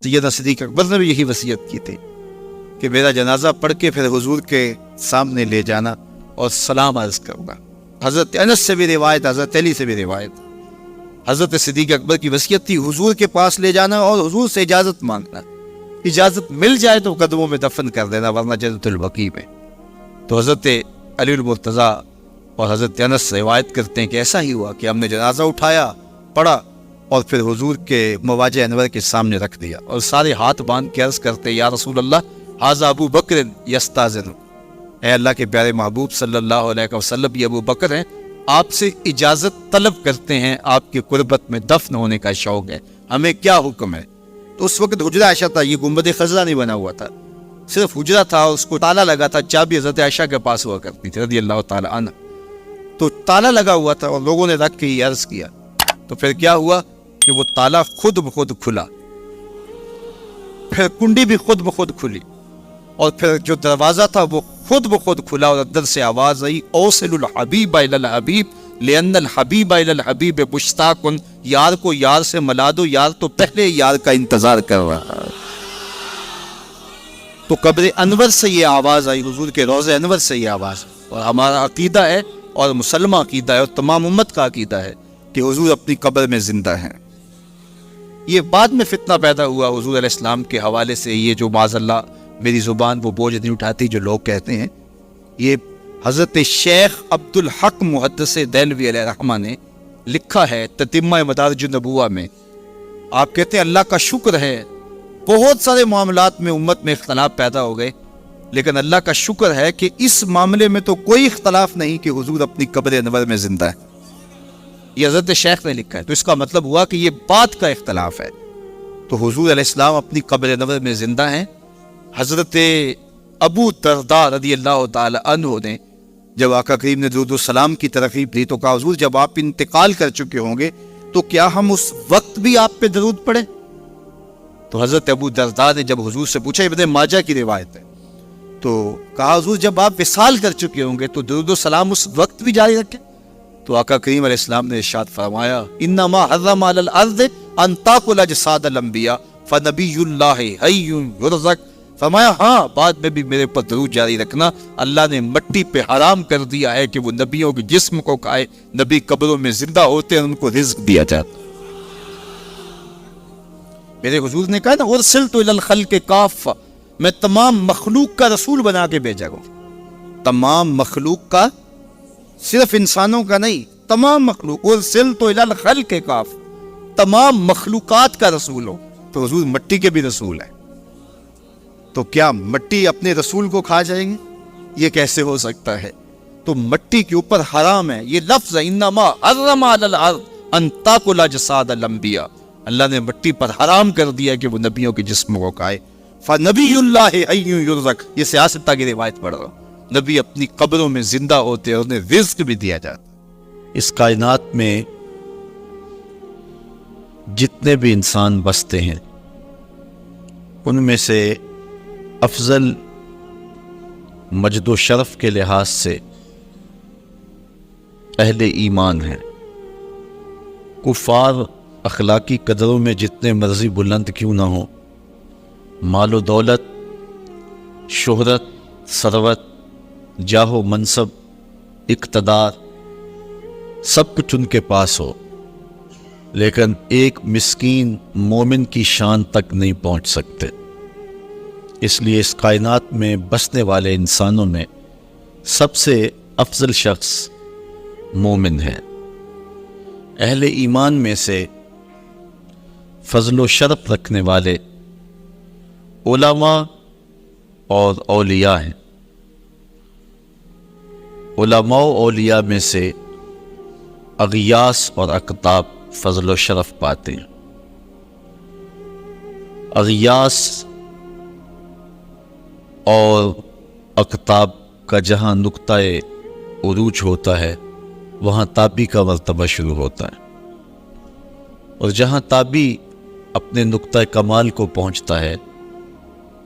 سیدنا صدیق اکبر نے بھی یہی وصیت کی تھی کہ میرا جنازہ پڑھ کے پھر حضور کے سامنے لے جانا اور سلام عرض کرنا۔ حضرت انس سے بھی روایت، حضرت علی سے بھی روایت، حضرت صدیق اکبر کی وصیت تھی حضور کے پاس لے جانا اور حضور سے اجازت مانگنا، اجازت مل جائے تو قدموں میں دفن کر دینا ورنہ جنت البقیع میں۔ تو حضرت علی المرتضیٰ اور حضرت انس روایت کرتے ہیں کہ ایسا ہی ہوا کہ ہم نے جنازہ اٹھایا، پڑھا اور پھر حضور کے مواجہ انور کے سامنے رکھ دیا اور سارے ہاتھ باندھ کے عرض کرتے یا رسول اللہ ھذا ابو بکر یستاذن، اے اللہ کے پیارے محبوب صلی اللہ علیہ وسلم، یہ ابو بکر ہیں، آپ سے اجازت طلب کرتے ہیں، آپ کی قربت میں دفن ہونے کا شوق ہے، ہمیں کیا حکم ہے؟ تو اس وقت حجرہ عائشہ تھا، یہ گنبد خضرا نہیں بنا ہوا تھا، صرف حجرہ تھا، اس کو تالا لگا تھا، چابی حضرت عائشہ کے پاس ہوا کرتی تھی رضی اللہ تعالی عنہ، تو تالا لگا ہوا تھا اور لوگوں نے رکھ کے یہ عرض کیا، تو پھر کیا ہوا کہ وہ تالا خود بخود کھلا، پھر کنڈی بھی خود بخود کھلی، اور پھر جو دروازہ تھا وہ خود بخود کھلا اور اندر سے آواز آئی اوصل الحبیب الی الحبیب لأن الحبیب الی الحبیب مشتاق، یار کو یار سے ملا دو، یار تو پہلے یار کا انتظار کر رہا ہے۔ تو قبر انور سے یہ آواز آئی، حضور کے روضہ انور سے یہ آواز، اور ہمارا عقیدہ ہے اور مسلمہ عقیدہ ہے اور تمام امت کا عقیدہ ہے کہ حضور اپنی قبر میں زندہ ہیں۔ یہ بعد میں فتنہ پیدا ہوا حضور علیہ السلام کے حوالے سے، یہ جو معاذ اللہ میری زبان وہ بوجھ نہیں اٹھاتی جو لوگ کہتے ہیں، یہ حضرت شیخ عبد الحق محدث دہلوی علیہ رحمہ نے لکھا ہے تتمہ مدارج النبوہ میں۔ آپ کہتے ہیں اللہ کا شکر ہے، بہت سارے معاملات میں امت میں اختلاف پیدا ہو گئے، لیکن اللہ کا شکر ہے کہ اس معاملے میں تو کوئی اختلاف نہیں کہ حضور اپنی قبر انور میں زندہ ہے۔ یہ حضرت شیخ نے لکھا ہے، تو اس کا مطلب ہوا کہ یہ بات کا اختلاف ہے۔ تو حضور علیہ السلام اپنی قبر انور میں زندہ ہیں۔ حضرت ابو درداء رضی اللہ تعالی عنہ نے جب آقا کریم نے درود و سلام کی ترغیب دی تو کہا حضور جب آپ انتقال کر چکے ہوں گے تو کیا ہم اس وقت بھی آپ پہ درود پڑھیں؟ تو حضرت ابو درداء نے جب حضور سے پوچھا، ابن ماجہ کی روایت ہے، تو کہا حضور جب آپ وصال کر چکے ہوں گے تو درود و سلام اس وقت بھی جاری رکھیں؟ تو آقا کریم علیہ السلام نے ارشاد فرمایا انما حرم علی الارض ان تاکل اجساد الانبیاء فنبی اللہ حی یرزق، فرمایا ہاں بعد میں بھی میرے پر درود جاری رکھنا، اللہ نے مٹی پہ حرام کر دیا ہے کہ وہ نبیوں کے جسم کو کھائے، نبی قبروں میں زندہ ہوتے ہیں ان کو رزق دیا جاتا۔ میرے حضور نے کہا نا ارسلت الی الخلق کافہ، میں تمام مخلوق کا رسول بنا کے بھیجا ہوں، تمام مخلوق کا، صرف انسانوں کا نہیں، تمام مخلوق، ارسلت الی الخلق کافہ، تمام مخلوقات کا رسول ہو۔ تو حضور مٹی کے بھی رسول ہیں، تو کیا مٹی اپنے رسول کو کھا جائیں گے؟ یہ کیسے ہو سکتا ہے؟ تو مٹی کے اوپر حرام ہے، یہ لفظ ہے انما حرم علی الارض ان تاکل اجساد الانبیاء، اللہ نے مٹی پر حرام کر دیا کہ وہ نبیوں کے جسم کو کھائے۔ فنبی اللہ حی یرزق، یہ سیاستہ کی روایت پڑھ رہا ہوں، نبی اپنی قبروں میں زندہ ہوتے اور انہیں رزق بھی دیا جاتا۔ اس کائنات میں جتنے بھی انسان بستے ہیں ان میں سے افضل مجد و شرف کے لحاظ سے اہل ایمان ہیں۔ کفار اخلاقی قدروں میں جتنے مرضی بلند کیوں نہ ہوں، مال و دولت، شہرت، ثروت، جاہ و منصب، اقتدار، سب کچھ ان کے پاس ہو، لیکن ایک مسکین مومن کی شان تک نہیں پہنچ سکتے۔ اس لیے اس کائنات میں بسنے والے انسانوں میں سب سے افضل شخص مومن ہے۔ اہل ایمان میں سے فضل و شرف رکھنے والے علماء اور اولیاء ہیں۔ علماء و اولیاء میں سے اغیاث اور اقطاب فضل و شرف پاتے ہیں۔ اغیاث اور اقطاب کا جہاں نقطۂ عروج ہوتا ہے وہاں تابی کا مرتبہ شروع ہوتا ہے، اور جہاں تابی اپنے نقطۂ کمال کو پہنچتا ہے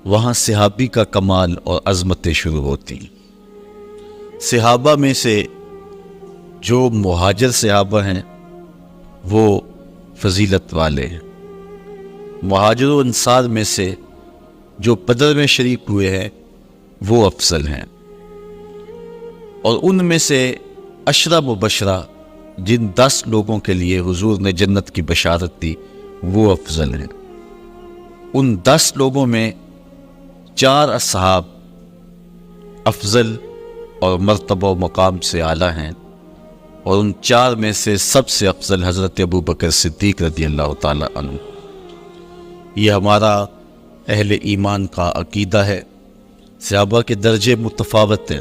وہاں صحابی کا کمال اور عظمتیں شروع ہوتی ہیں۔ صحابہ میں سے جو مہاجر صحابہ ہیں وہ فضیلت والے ہیں، مہاجر و انصار میں سے جو بدر میں شریک ہوئے ہیں وہ افضل ہیں، اور ان میں سے 10 مبشرہ جن 10 لوگوں کے لیے حضور نے جنت کی بشارت دی وہ افضل ہیں۔ ان 10 لوگوں میں 4 اصحاب افضل اور مرتبہ و مقام سے اعلیٰ ہیں، اور ان 4 میں سے سب سے افضل حضرت ابوبکر صدیق رضی اللہ تعالیٰ عنہ۔ یہ ہمارا اہل ایمان کا عقیدہ ہے۔ صحابہ کے درجے متفاوت ہیں۔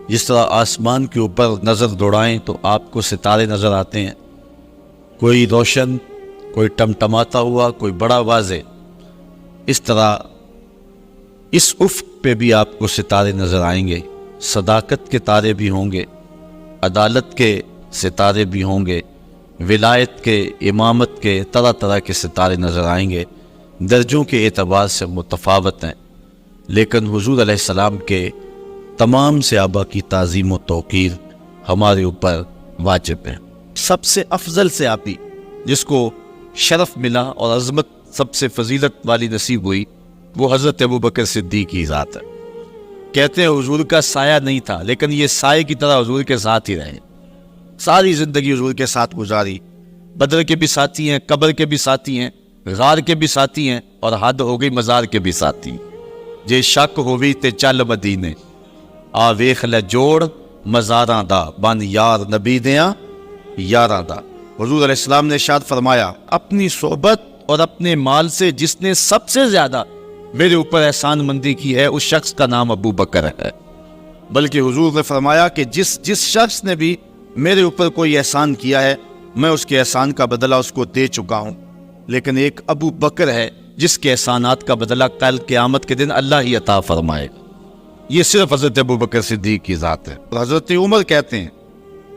جس طرح آسمان کے اوپر نظر دوڑائیں تو آپ کو ستارے نظر آتے ہیں، کوئی روشن، کوئی ٹمٹماتا ہوا، کوئی بڑا واضح، اس طرح اس افق پہ بھی آپ کو ستارے نظر آئیں گے۔ صداقت کے تارے بھی ہوں گے، عدالت کے ستارے بھی ہوں گے، ولایت کے، امامت کے، طرح طرح کے ستارے نظر آئیں گے۔ درجوں کے اعتبار سے متفاوت ہیں، لیکن حضور علیہ السلام کے تمام صحابہ کی تعظیم و توقیر ہمارے اوپر واجب ہے۔ سب سے افضل صحابی جس کو شرف ملا اور عظمت سب سے فضیلت والی نصیب ہوئی وہ حضرت ابوبکر صدیق کی ذات ہے۔ کہتے ہیں حضور کا سایہ نہیں تھا، لیکن یہ سائے کی طرح حضور کے ساتھ ہی رہے، ساری زندگی حضور کے ساتھ گزاری۔ بدر کے بھی ساتھی ہیں، قبر کے بھی ساتھی ہیں، غار کے بھی ساتھی ہیں، اور حد ہو گئی مزار کے بھی ساتھی۔ جے شک ہووی تے چل مدینے، آ ویخ لے جوڑ مزاراں دا، بن یار نبی دیاں یاراں دا۔ حضور علیہ السلام نے ارشاد فرمایا، اپنی صحبت اور اپنے مال سے جس نے سب سے زیادہ میرے اوپر احسان مندی کی ہے اس شخص کا نام ابو بکر ہے۔ بلکہ حضور نے فرمایا کہ جس شخص نے بھی میرے اوپر کوئی احسان کیا ہے میں اس کے احسان کا بدلہ اس کو دے چکا ہوں، لیکن ایک ابو بکر ہے جس کے احسانات کا بدلہ کل قیامت کے دن اللہ ہی عطا فرمائے گا۔ یہ صرف حضرت ابو بکر صدیق کی ذات ہے۔ اور حضرت عمر کہتے ہیں،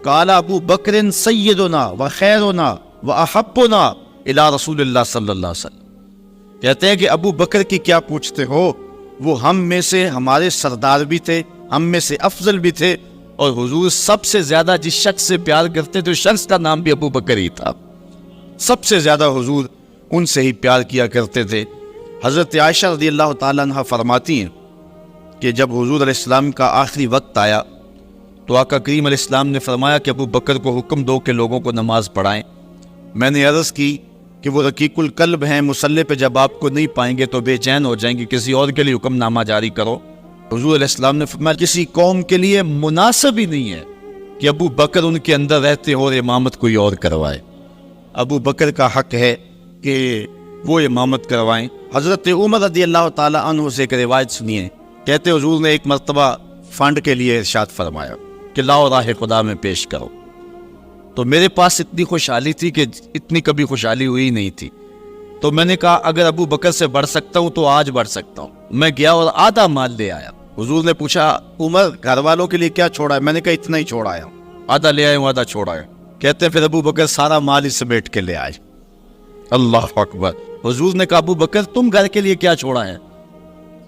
قال ابو بکر سیدنا و خیرنا و احبنا الی رسول اللہ صلی اللہ علیہ وسلم۔ کہتے ہیں کہ ابو بکر کی کیا پوچھتے ہو، وہ ہم میں سے ہمارے سردار بھی تھے، ہم میں سے افضل بھی تھے، اور حضور سب سے زیادہ جس شخص سے پیار کرتے تھے اس شخص کا نام بھی ابو بکر ہی تھا۔ سب سے زیادہ حضور ان سے ہی پیار کیا کرتے تھے۔ حضرت عائشہ رضی اللہ تعالیٰ عنہ فرماتی ہیں کہ جب حضور علیہ السلام کا آخری وقت آیا تو آقا کریم علیہ السلام نے فرمایا کہ ابو بکر کو حکم دو کہ لوگوں کو نماز پڑھائیں۔ میں نے عرض کی کہ وہ رقیق القلب ہیں، مصلی پہ جب آپ کو نہیں پائیں گے تو بے چین ہو جائیں گے، کسی اور کے لیے حکم نامہ جاری کرو۔ حضور علیہ السلام نے فرمایا کسی قوم کے لیے مناسب ہی نہیں ہے کہ ابو بکر ان کے اندر رہتے ہو اور امامت کوئی اور کروائے۔ ابو بکر کا حق ہے کہ وہ امامت کروائیں۔ حضرت عمر رضی اللہ تعالیٰ عنہ سے ایک روایت سنیے، کہتے حضور نے ایک مرتبہ فنڈ کے لیے ارشاد فرمایا کہ لاؤ راہ خدا میں پیش کرو، تو میرے پاس اتنی خوشحالی تھی کہ اتنی کبھی خوشحالی ہوئی نہیں تھی، تو میں نے کہا اگر ابو بکر سے بڑھ سکتا ہوں تو آج بڑھ سکتا ہوں۔ میں گیا اور آدھا مال لے آیا۔ حضور نے پوچھا عمر گھر والوں کے لیے کیا چھوڑا ہے؟ میں نے کہا اتنا ہی چھوڑا آیا، آدھا لے آیا ہوں، آدھا چھوڑا ہے۔ کہتے ہیں پھر ابو بکر سارا مال ہی سمیٹ کے لے آئے۔ اللہ اکبر۔ حضور نے کہا ابو بکر تم گھر کے لیے کیا چھوڑا ہے؟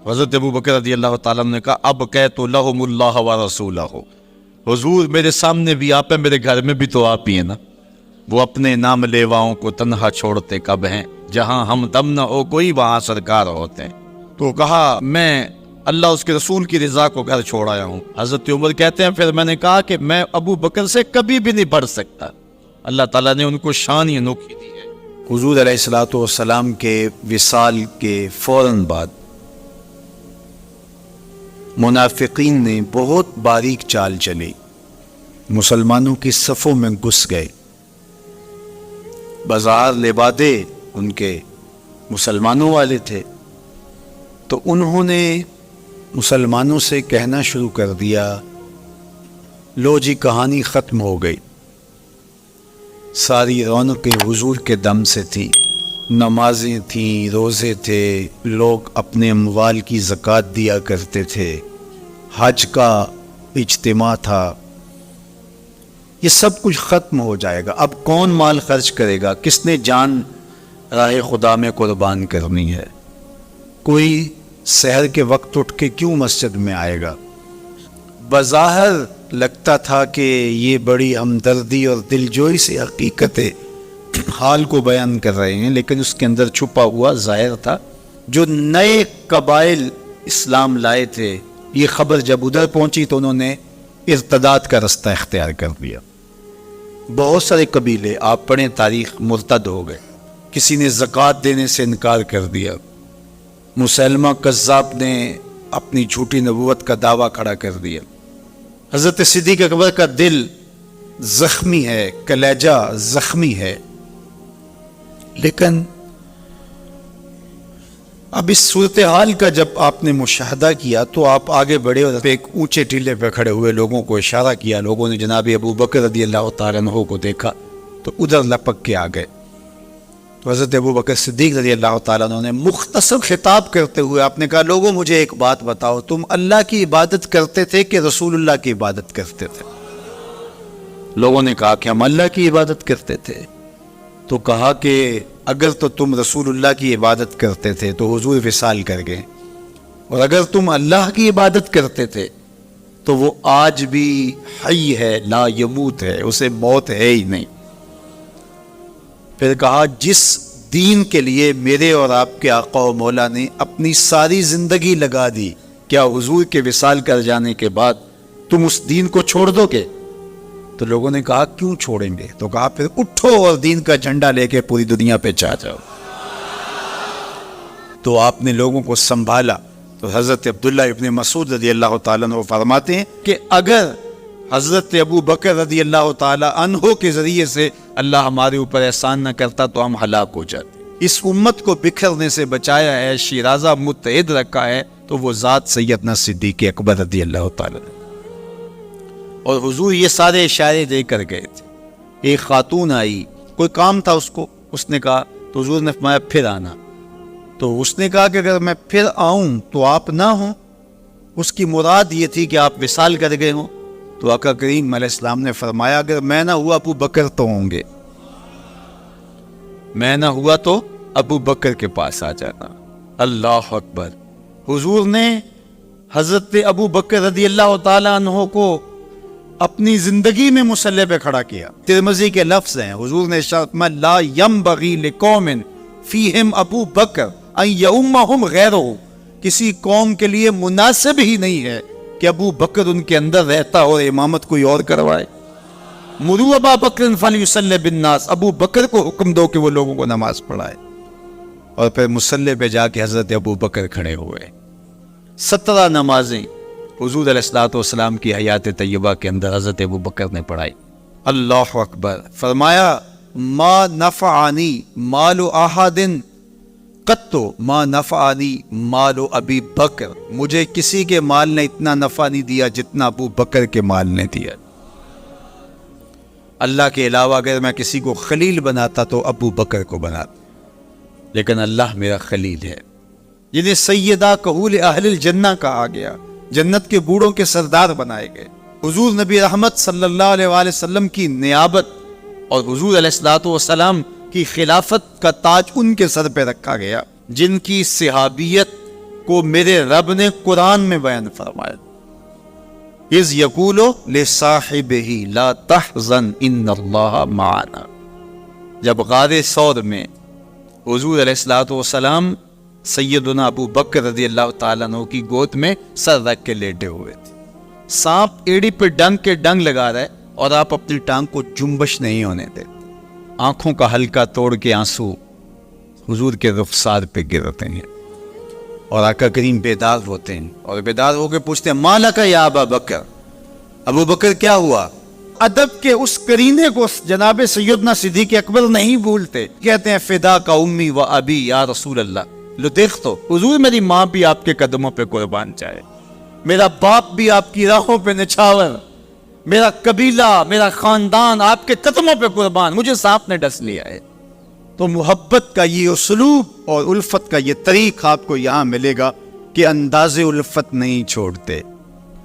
حضرت ابو بکر رضی اللہ تعالیٰ نے کہا اب کہت لہم اللہ و رسولہ، حضور میرے سامنے بھی آپ ہیں، میرے گھر میں بھی تو آپ ہی ہیں نا۔ وہ اپنے نام لیواؤں کو تنہا چھوڑتے کب ہیں، جہاں ہم دم نہ ہو کوئی وہاں سرکار ہوتے ہیں۔ تو کہا میں اللہ اس کے رسول کی رضا کو گھر چھوڑ آیا ہوں۔ حضرت عمر کہتے ہیں پھر میں نے کہا کہ میں ابو بکر سے کبھی بھی نہیں بڑھ سکتا۔ اللہ تعالیٰ نے ان کو شان ہی انوکھی دی ہے۔ حضور علیہ الصلوۃ والسلام کے وصال کے فوراً بعد منافقین نے بہت باریک چال چلی، مسلمانوں کی صفوں میں گھس گئے، بازار لبادے ان کے مسلمانوں والے تھے، تو انہوں نے مسلمانوں سے کہنا شروع کر دیا لو جی کہانی ختم ہو گئی، ساری رونقیں حضور کے دم سے تھی، نمازیں تھیں، روزے تھے، لوگ اپنے اموال کی زکوٰۃ دیا کرتے تھے، حج کا اجتماع تھا، یہ سب کچھ ختم ہو جائے گا، اب کون مال خرچ کرے گا، کس نے جان راہ خدا میں قربان کرنی ہے، کوئی سحر کے وقت اٹھ کے کیوں مسجد میں آئے گا۔ بظاہر لگتا تھا کہ یہ بڑی ہمدردی اور دلجوئی سے حقیقت ہے، حال کو بیان کر رہے ہیں، لیکن اس کے اندر چھپا ہوا ظاہر تھا. جو نئے قبائل اسلام لائے تھے، یہ خبر جب ادھر پہنچی تو انہوں نے ارتداد کا رستہ اختیار کر دیا. بہت سارے قبیلے، آپ پڑھیں تاریخ، مرتد ہو گئے. کسی نے زکوٰۃ دینے سے انکار کر دیا. مسلمہ کذاب نے اپنی جھوٹی نبوت کا دعویٰ کھڑا کر دیا. حضرت صدیق اکبر کا دل زخمی ہے، کلیجہ زخمی ہے، لیکن اب اس صورتحال کا جب آپ نے مشاہدہ کیا تو آپ آگے بڑھے اور ایک اونچے ٹیلے پہ کھڑے ہوئے لوگوں کو اشارہ کیا. لوگوں نے جناب ابو بکر رضی اللہ تعالیٰ عنہ کو دیکھا تو ادھر لپک کے آ گئے. تو حضرت ابو بکر صدیق رضی اللہ تعالیٰ عنہ نے مختصر خطاب کرتے ہوئے آپ نے کہا، لوگوں مجھے ایک بات بتاؤ، تم اللہ کی عبادت کرتے تھے کہ رسول اللہ کی عبادت کرتے تھے؟ لوگوں نے کہا کہ ہم اللہ کی عبادت کرتے تھے. تو کہا کہ اگر تو تم رسول اللہ کی عبادت کرتے تھے تو حضور وصال کر گئے، اور اگر تم اللہ کی عبادت کرتے تھے تو وہ آج بھی حی ہے، لا یموت ہے، اسے موت ہے ہی نہیں. پھر کہا، جس دین کے لیے میرے اور آپ کے آقا و مولا نے اپنی ساری زندگی لگا دی، کیا حضور کے وصال کر جانے کے بعد تم اس دین کو چھوڑ دو گے؟ تو لوگوں نے کہا، کیوں چھوڑیں گے؟ تو کہا، پھر اٹھو اور دین کا جھنڈا لے کے پوری دنیا پہ چھا جاؤ. تو آپ نے لوگوں کو سنبھالا. تو حضرت عبداللہ ابن مسعود رضی اللہ تعالیٰ عنہ فرماتے ہیں کہ اگر حضرت ابو بکر رضی اللہ تعالیٰ عنہ کے ذریعے سے اللہ ہمارے اوپر احسان نہ کرتا تو ہم ہلاک ہو جاتے. اس امت کو بکھرنے سے بچایا ہے، شیرازہ متحد رکھا ہے، تو وہ ذات سیدنا صدیق اکبر رضی اللہ تعالیٰ عنہ. اور حضور یہ سارے اشارے دے کر گئے تھے. ایک خاتون آئی، کوئی کام تھا اس کو، اس نے کہا، تو حضور نے فرمایا پھر آنا. تو اس نے کہا کہ اگر میں پھر آؤں تو آپ نہ ہوں. اس کی مراد یہ تھی کہ آپ وصال کر گئے ہوں. تو آقا کریم علیہ السلام نے فرمایا، اگر میں نہ ہوا ابو بکر تو ہوں گے، میں نہ ہوا تو ابو بکر کے پاس آ جانا. اللہ اکبر. حضور نے حضرت ابو بکر رضی اللہ تعالیٰ عنہ کو اپنی زندگی میں مصلی پہ کھڑا کیا. ترمذی کے لفظ ہیں، حضور نے ارشاد فرمایا، لا ينبغي لقوم فیہم ابو بکر ان یؤمہم غیرہ. کسی قوم کے لیے مناسب ہی نہیں ہے کہ ابو بکر ان کے اندر رہتا اور امامت کوئی اور کروائے. مروا ابا بکر فلیصلی بالناس. ابو بکر کو حکم دو کہ وہ لوگوں کو نماز پڑھائے. اور پھر مصلی پہ جا کے حضرت ابو بکر کھڑے ہوئے. 17 نمازیں حضور علیہ الصلوۃ والسلام کی حیات طیبہ کے اندر حضرت ابو بکر نے پڑھائی. اللہ اکبر. فرمایا، ما نفعنی مال احد قط ما نفعنی مال ابی بکر. مجھے کسی کے مال نے اتنا نفع نہیں دیا جتنا ابو بکر کے مال نے دیا. اللہ کے علاوہ اگر میں کسی کو خلیل بناتا تو ابو بکر کو بناتا، لیکن اللہ میرا خلیل ہے. جنہیں سیدہ کہول اہل الجنہ کہا گیا، جنت کے بوڑھوں کے سردار بنائے گئے. حضور نبی رحمت صلی اللہ علیہ وآلہ وسلم کی نیابت اور حضور علیہ الصلوۃ والسلام کی خلافت کا تاج ان کے سر پہ رکھا گیا، جن کی صحابیت کو میرے رب نے قرآن میں بیان فرمایا. اذ یقول لصاحبہ لا تحزن ان اللہ معنا. جب غار ثور میں حضور علیہ الصلوۃ والسلام سیدنا ابو بکر رضی اللہ تعالیٰ عنہ کی گود میں سر رکھ کے لیٹے ہوئے تھے. سانپ ایڑی پہ ڈنگ کے ڈنگ لگا رہا ہے اور آپ اپنی ٹانگ کو جنبش نہیں ہونے دیتے. آنکھوں کا حلقہ توڑ کے آنسو حضور کے رخسار پہ گرتے ہیں، اور آقا کریم بیدار ہوتے ہیں، اور بیدار ہو کے پوچھتے ہیں، ما لک یا ابا بکر. ابو بکر کیا ہوا؟ ادب کے اس کرینے کو جناب سیدنا صدیق اکبر نہیں بھولتے. کہتے ہیں، فدا کا امی و ابی یا رسول اللہ. لو دیکھ تو حضور، میری ماں بھی آپ کے قدموں پہ قربان جائے، میرا باپ بھی آپ کی راہوں پہ نچھاور، میرا قبیلہ، میرا خاندان آپ کے قدموں پہ قربان، مجھے سانپ نے ڈس لیا ہے. تو محبت کا یہ اسلوب اور الفت کا یہ طریق آپ کو یہاں ملے گا کہ انداز الفت نہیں چھوڑتے.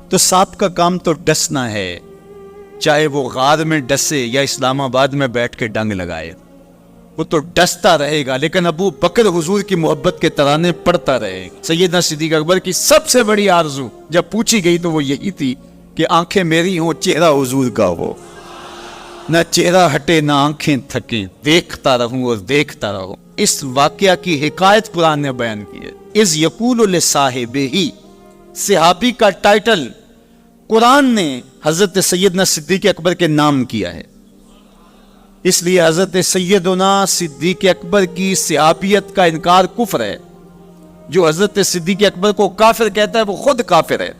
تو سانپ کا کام تو ڈسنا ہے، چاہے وہ غار میں ڈسے یا اسلام آباد میں بیٹھ کے ڈنگ لگائے، وہ تو ڈستا رہے گا. لیکن ابو بکر حضور کی محبت کے ترانے پڑھتا رہے گا. سیدنا صدیق اکبر کی سب سے بڑی آرزو جب پوچھی گئی تو وہ یہی تھی کہ آنکھیں میری ہوں، چہرہ حضور کا ہو. نہ چہرہ ہٹے نہ آنکھیں تھکیں، دیکھتا رہوں اور دیکھتا رہوں. اس واقعہ کی حکایت قرآن نے بیان کی ہے. اذ یقول لصاحبہ، صحابی کا ٹائٹل قرآن نے حضرت سیدنا صدیق اکبر کے نام کیا ہے. اس لیے حضرت سیدنا صدیق اکبر کی صحابیت کا انکار کفر ہے. جو حضرت صدیق اکبر کو کافر کہتا ہے وہ خود کافر ہے،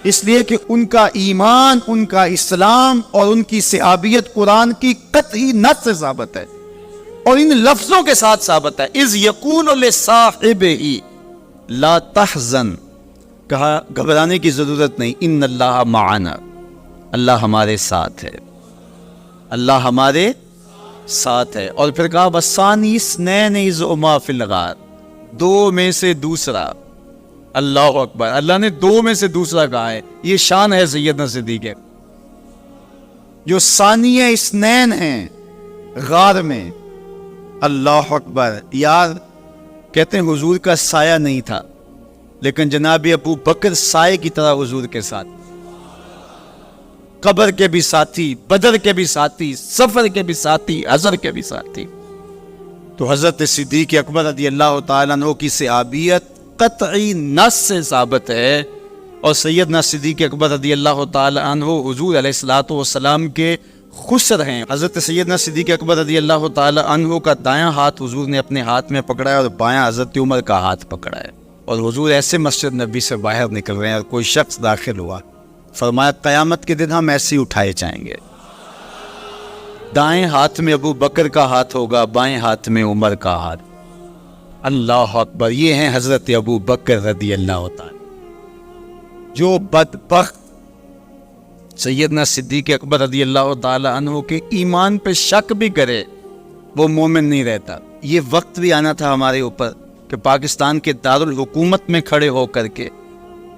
اس لیے کہ ان کا ایمان، ان کا اسلام اور ان کی صحابیت قرآن کی قطعی نص سے ثابت ہے اور ان لفظوں کے ساتھ ثابت ہے. اذ یقول لصاحبہ لا تحزن، کہا گھبرانے کی ضرورت نہیں، ان اللہ معنا، اللہ ہمارے ساتھ ہے، اللہ ہمارے ساتھ ہے. اور پھر کہا وَالثَّانِي اثْنَيْنِ إِذْ هُمَا فِي الْغَارِ، دو میں سے دوسرا. اللہ اکبر، اللہ نے دو میں سے دوسرا کہا ہے. یہ شان ہے سیدنا صدیق ہے جو ثانی اثنین ہیں غار میں. اللہ اکبر. یار کہتے ہیں حضور کا سایہ نہیں تھا، لیکن جناب ابو بکر سائے کی طرح حضور کے ساتھ، قبر کے بھی ساتھی، بدر کے بھی ساتھی، سفر کے بھی ساتھی، حضر کے بھی ساتھی. تو حضرت صدیق اکبر رضی اللہ تعالیٰ عنہ کی صحابیت قطعی نص سے ثابت ہے. اور سیدنا صدیق اکبر رضی اللہ تعالیٰ عنہ حضور علیہ الصلوۃ والسلام کے خسر ہیں. حضرت سیدنا صدیق اکبر رضی اللہ تعالیٰ عنہ کا دایاں ہاتھ حضور نے اپنے ہاتھ میں پکڑا ہے اور بایاں حضرت عمر کا ہاتھ پکڑا ہے. اور حضور ایسے مسجد نبی سے باہر نکل رہے ہیں اور کوئی شخص داخل ہوا، فرمایا قیامت کے دن ہم ایسے ہی اٹھائے جائیں گے. دائیں ہاتھ میں ابو بکر کا ہاتھ ہوگا، بائیں ہاتھ میں عمر کا ہاتھ. اللہ اکبر. یہ ہیں حضرت ابو بکر رضی اللہ تعالیٰ. جو بدبخت سیدنا صدیق اکبر رضی اللہ تعالیٰ عنہ کے ایمان پہ شک بھی کرے وہ مومن نہیں رہتا. یہ وقت بھی آنا تھا ہمارے اوپر کہ پاکستان کے دارالحکومت میں کھڑے ہو کر کے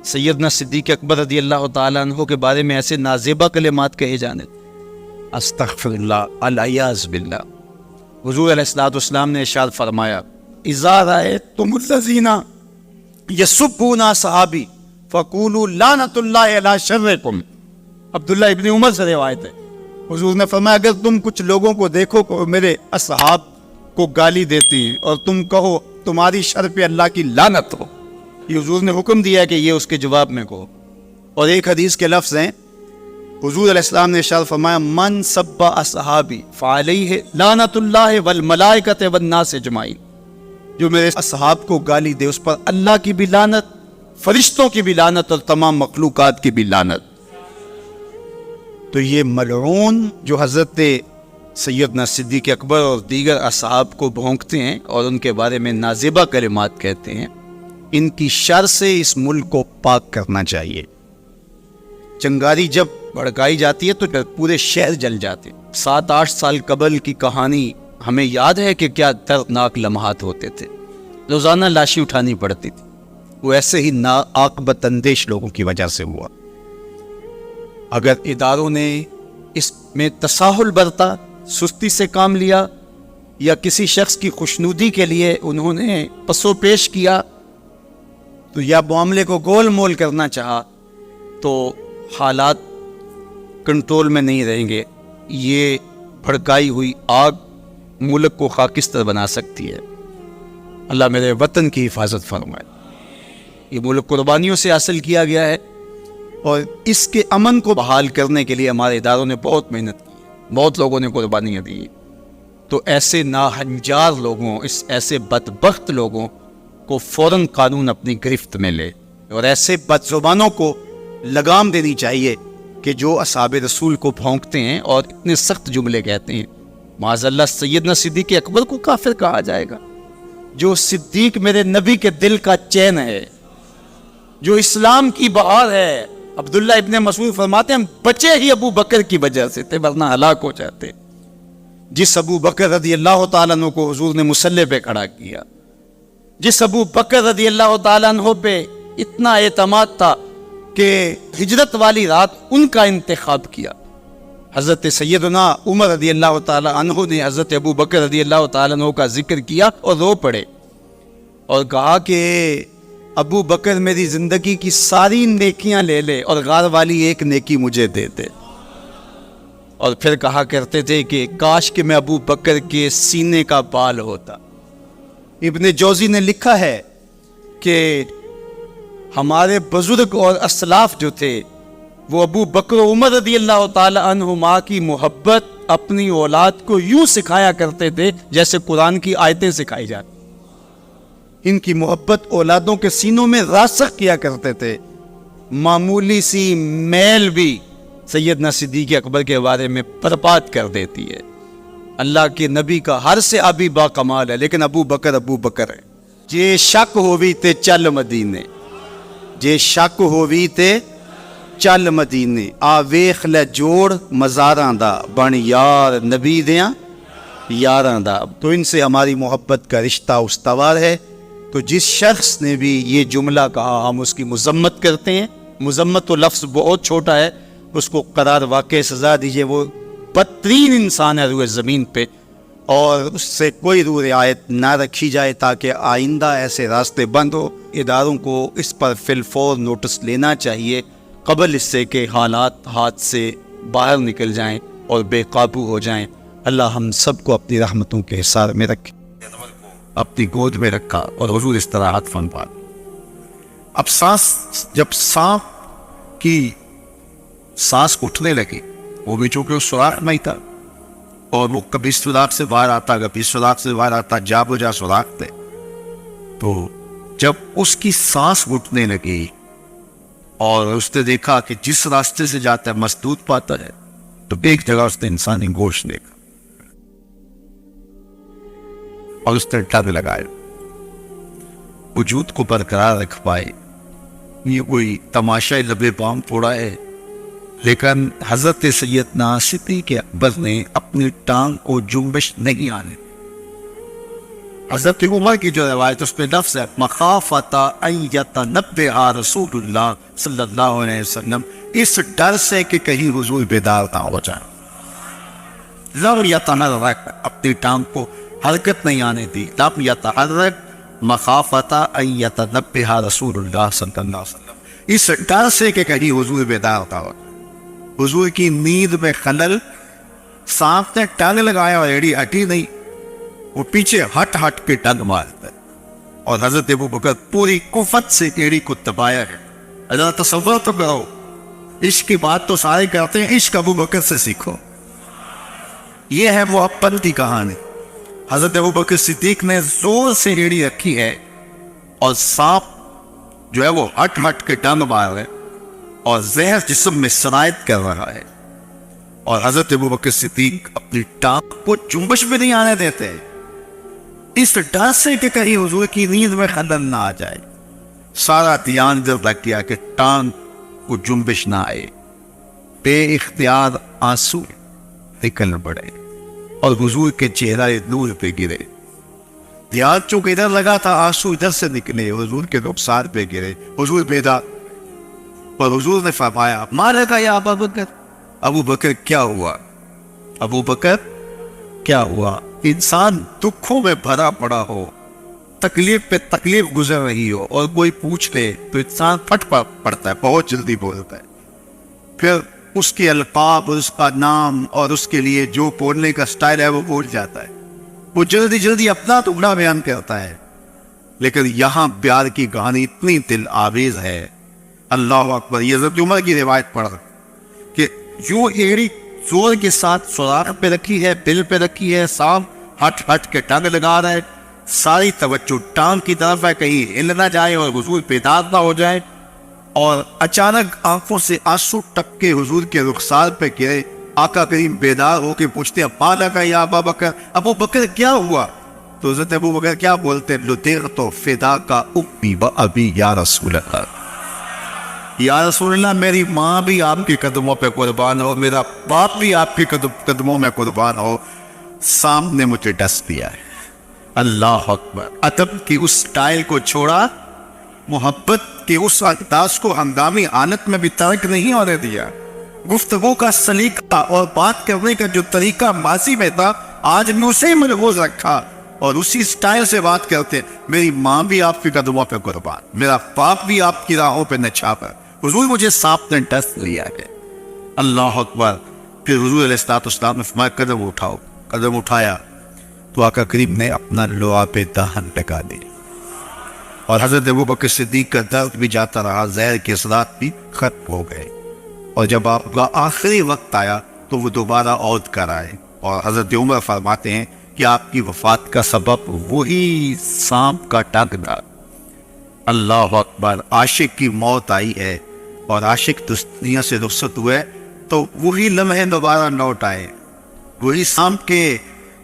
سیدنا صدیق اکبر رضی اللہ تعالیٰ عنہ کے بارے میں ایسے نازیبہ کلمات کہے جانے. استغفر اللہ، العیاذ باللہ. حضور علیہ الصلوۃ والسلام نے ارشاد فرمایا اذا رأیتم الذین یسبون اصحابی فقولوا لعنۃ اللہ علی شرکم. عبداللہ ابن عمر سے روایت ہے، حضور نے فرمایا اگر تم کچھ لوگوں کو دیکھو کہ میرے اصحاب کو گالی دیتی اور تم کہو تمہاری شر پہ اللہ کی لعنت ہو. یہ حضور نے حکم دیا ہے کہ یہ اس کے جواب میں کہو. اور ایک حدیث کے لفظ ہیں، حضور علیہ السلام نے ارشاد فرمایا من سب اصحابی فعلیہ لعنت اللہ والملائکۃ والناس اجمعین. جو میرے اصحاب کو گالی دے اس پر اللہ کی بھی لعنت، فرشتوں کی بھی لعنت اور تمام مخلوقات کی بھی لعنت. تو یہ ملعون جو حضرت سیدنا صدیق اکبر اور دیگر اصحاب کو بھونکتے ہیں اور ان کے بارے میں نازیبہ کلمات کہتے ہیں، ان کی شر سے اس ملک کو پاک کرنا چاہیے. چنگاری جب بھڑکائی جاتی ہے تو پورے شہر جل جاتے. 7-8 سال قبل کی کہانی ہمیں یاد ہے کہ کیا دردناک لمحات ہوتے تھے. روزانہ لاشیں اٹھانی پڑتی تھی. وہ ایسے ہی ناعاقبت اندیش لوگوں کی وجہ سے ہوا. اگر اداروں نے اس میں تساہل برتا، سستی سے کام لیا، یا کسی شخص کی خوشنودی کے لیے انہوں نے پسو پیش کیا تو یا معاملے کو گول مول کرنا چاہا تو حالات کنٹرول میں نہیں رہیں گے. یہ بھڑکائی ہوئی آگ ملک کو خاکستر بنا سکتی ہے. اللہ میرے وطن کی حفاظت فرمائے. یہ ملک قربانیوں سے حاصل کیا گیا ہے اور اس کے امن کو بحال کرنے کے لیے ہمارے اداروں نے بہت محنت کی ہے، بہت لوگوں نے قربانیاں دی. تو ایسے ناہنجار لوگوں، ایسے بدبخت لوگوں کو فوراً قانون اپنی گرفت میں لے اور ایسے بدزبانوں کو لگام دینی چاہیے کہ جو اصحاب رسول کو بھونکتے ہیں اور اتنے سخت جملے کہتے ہیں. معاذ اللہ سیدنا صدیق اکبر کو کافر کہا جائے گا؟ جو صدیق میرے نبی کے دل کا چین ہے، جو اسلام کی بہار ہے. عبداللہ ابن مسعود فرماتے ہیں ہم بچے ہی ابو بکر کی وجہ سے تھے ورنہ ہلاک ہو جاتے. جس ابو بکر رضی اللہ تعالیٰ عنہ کو حضور نے مصلی پہ کھڑا کیا، جس ابو بکر رضی اللہ تعالیٰ عنہ پہ اتنا اعتماد تھا کہ ہجرت والی رات ان کا انتخاب کیا. حضرت سیدنا عمر رضی اللہ تعالیٰ عنہ نے حضرت ابو بکر رضی اللہ تعالیٰ عنہ کا ذکر کیا اور رو پڑے اور کہا کہ ابو بکر میری زندگی کی ساری نیکیاں لے لے اور غار والی ایک نیکی مجھے دے دے. اور پھر کہا کرتے تھے کہ کاش کہ میں ابو بکر کے سینے کا بال ہوتا۔ ابن جوزی نے لکھا ہے کہ ہمارے بزرگ اور اسلاف جو تھے وہ ابو بکر و عمر رضی اللہ تعالی عنہما کی محبت اپنی اولاد کو یوں سکھایا کرتے تھے جیسے قرآن کی آیتیں سکھائی جاتی۔ ان کی محبت اولادوں کے سینوں میں راسخ کیا کرتے تھے۔ معمولی سی میل بھی سیدنا صدیق اکبر کے بارے میں برباد کر دیتی ہے۔ اللہ کے نبی کا ہر سے ابھی با کمال ہے، لیکن ابو بکر ہے۔ جے شک ہووی تے چل مدینے، جے شک ہووی تے چل مدینے، آ ویخ لے جوڑ مزاراں دا، بن یار نبی دیاں یاراں دا۔ تو ان سے ہماری محبت کا رشتہ استوار ہے۔ تو جس شخص نے بھی یہ جملہ کہا ہم اس کی مذمت کرتے ہیں۔ مذمت تو لفظ بہت چھوٹا ہے، اس کو قرار واقع سزا دیجئے۔ وہ بدترین انسان ہے روئے زمین پہ، اور اس سے کوئی روح رعایت نہ رکھی جائے تاکہ آئندہ ایسے راستے بند ہو۔ اداروں کو اس پر فی الفور نوٹس لینا چاہیے قبل اس سے کہ حالات ہاتھ سے باہر نکل جائیں اور بے قابو ہو جائیں۔ اللہ ہم سب کو اپنی رحمتوں کے حصار میں رکھے، اپنی گود میں رکھا اور حضور استراحت فرما۔ اب جب سانپ کی سانس اٹھنے لگی، وہ بھی چونکہ اس سوراخ میں ہی تھا، اور وہ کبھی سوراخ سے باہر آتا، کبھی سوراخ سے باہر آتا، جا بجا سوراخ تھے۔ تو جب اس کی سانس گھٹنے لگی اور اس نے دیکھا کہ جس راستے سے جاتا ہے مسدود پاتا ہے، تو ایک جگہ اس نے انسانی گوشت دیکھا اور اس نے ڈر لگایا وجود کو برقرار رکھ پائے۔ یہ کوئی تماشا لبے بام پوڑا ہے، لیکن حضرت سیدنا صدیق اکبر نے اپنی ٹانگ کو جنبش نہیں آنے دی۔ حضرت عمر کی جو روایت اس پہ لفظ ہے مخافۃ ان یتنبہ رسول اللہ صلی اللہ علیہ وسلم، اس ڈر سے کہ کہیں حضور بیدار نہ ہو جائے۔ لم یتحرک، اپنی ٹانگ کو حرکت نہیں آنے دی۔ لم یتحرک مخافۃ ان یتنبہ رسول اللہ صلی اللہ علیہ وسلم، اس ڈر سے کہ کہیں حضور بیدار نہ ہو۔ حضور کی نیند میں خلل، سانپ نے ٹانگ لگایا اور ایڑی ہٹی نہیں، وہ پیچھے ہٹ کے ٹنگ مارتا ہے، اور حضرت ابو بکر پوری قوت سے ایڑی کو دبایا ہے۔ اللہ تصور تو کرو، عشق کی بات تو سارے کرتے ہیں، عشق ابو بکر سے سیکھو۔ یہ ہے وہ محبت کی کہانی۔ حضرت ابو بکر صدیق نے زور سے ایڑی رکھی ہے، اور سانپ جو ہے وہ ہٹ کے ٹنگ مار رہا ہے اور زہر جسم میں سرایت کر رہا ہے، اور حضرت ابو بکر صدیق اپنی ٹانگ کو جنبش بھی نہیں آنے دیتے، اس ڈر سے کہ کہیں حضور کی نیند میں خلل نہ آ جائے۔ سارا دھیان ادھر رکھ دیا کہ ٹانگ کو جنبش نہ آئے۔ بے اختیار آنسو نکل پڑے اور حضور کے چہرہ نور پہ گرے۔ دھیان چونکہ ادھر لگا تھا، آنسو ادھر سے نکلے، حضور کے رخسار پہ گرے۔ حضور بیدار، اور حضور نے فرمایا مارے گا یا ابو بکر؟ ابو بکر کیا ہوا؟ ابو بکر کیا ہوا؟ انسان دکھوں میں بھرا پڑا ہو، تکلیف پہ تکلیف گزر رہی ہو، اور کوئی پوچھ لے تو انسان پھٹ پڑتا ہے، بہت جلدی بولتا ہے، پھر اس کے القاب اور اس کا نام اور اس کے لیے جو بولنے کا سٹائل ہے وہ بھول جاتا ہے، وہ جلدی اپنا ٹکڑا بیان کرتا ہے۔ لیکن یہاں پیار کی کہانی اتنی دل آویز ہے، اللہ اکبر۔ یہ حضرت عمر کی روایت پڑھ کہ یوں ایڑی زور کے ساتھ سوراخ پہ رکھی ہے، دل پہ رکھی ہے، سانپ ہٹ کے ٹانگ لگا رہا ہے، ساری توجہ ٹانگ کی طرف ہے کہیں ہل نہ جائے اور حضور بیدار نہ ہو جائے، اور اچانک آنکھوں سے آنسو ٹپ کے حضور کے رخسار پہ گرے۔ آقا کریم بیدار ہو کے پوچھتے ہیں مالا کا یا ابا بکر؟ ابو بکر کیا ہوا؟ تو حضرت ابو بکر کیا بولتے ہیں؟ لطیغت فدا کا امی و ابی یا رسول اللہ، یا رسول اللہ میری ماں بھی آپ کے قدموں پہ قربان ہو، میرا باپ بھی آپ کے قدموں میں قربان ہو، سامنے مجھے ڈس دیا ہے۔ اللہ اکبر۔ ادب کی اس سٹائل کو چھوڑا، محبت کے اس انداز کو ہنگامی حالت میں بھی ترک نہیں ہونے دیا۔ گفتگو کا سلیقہ اور بات کرنے کا جو طریقہ ماضی میں تھا، آج میں اسے ملحوظ رکھا اور اسی سٹائل سے بات کرتے۔ میری ماں بھی آپ کے قدموں پہ قربان، میرا باپ بھی آپ کی راہوں پہ نچھاور، حضور مجھے سانپ نے ڈس لیا ہے۔ اللہ اکبر۔ پھر حضور علیہ السلام نے فرمایا قدم اٹھاؤ. قدم اٹھایا تو آقا کریم نے اپنا لعاب دہن ٹکا دی اور حضرت ابوبکر صدیق کا درد بھی جاتا رہا, زہر کے اثرات بھی ختم ہو گئے. اور جب آپ کا آخری وقت آیا تو وہ دوبارہ عود کر آئے. اور حضرت عمر فرماتے ہیں کہ آپ کی وفات کا سبب وہی سانپ کا ٹگ تھا. اللہ اکبر. عاشق کی موت آئی ہے اور عاشق دنیا سے رخصت ہوئے تو وہی لمحے دوبارہ لوٹ آئے. وہی سانپ کے